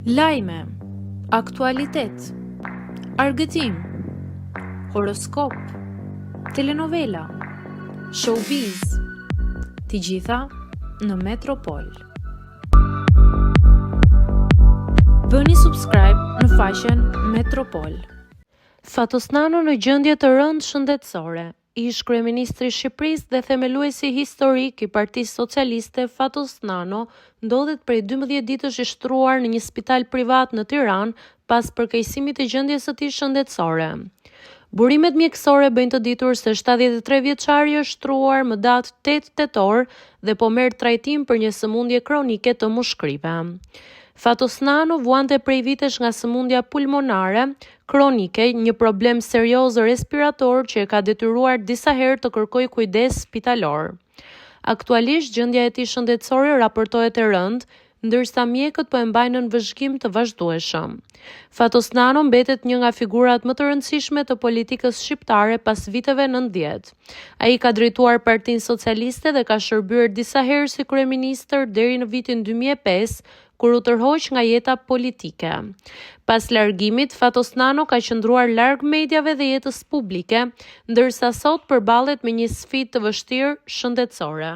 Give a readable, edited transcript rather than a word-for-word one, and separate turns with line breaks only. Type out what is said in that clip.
Lajme, aktualitet, argëtim, horoskop, telenovela, showbiz, të gjitha në Metropol. Bëni subscribe në faqen Metropol. Fatos Nano në gjendje të rëndë shëndetësore. Ish kryeministri i Shqipërisë dhe themeluesi historik i Partisë Socialiste Fatos Nano ndodhet prej 12 ditësh i shtruar në një spital privat në Tiranë pas përkeqësimit të gjendjes së tij shëndetësore. Burimet mjekësore bëjnë të ditur se 73 vjeçari është shtruar më datë 8 tetor dhe po merr trajtim për një sëmundje kronike të mushkrive. Fatos Nano vuante prej vitesh nga sëmundja pulmonare kronike, një problem serioz respirator që e ka detyruar disa herë të kërkojë kujdes spitalor. Aktualisht gjendja e tij shëndetësore raportohet e rëndë, ndërsa mjekët po e mbajnë në vëzhgim të vazhdueshëm. Fatos Nano mbetet një nga figurat më të rëndësishme të politikës shqiptare pas viteve 90. Ai ka drejtuar Partinë Socialiste dhe ka shërbyer disa herë si kryeministër deri në vitin 2005, kur u tërhoq nga jeta politike. Pas largimit, Fatos Nano ka qëndruar larg mediave dhe jetës publike, ndërsa sot përballet me një sfidë të vështirë shëndetësore.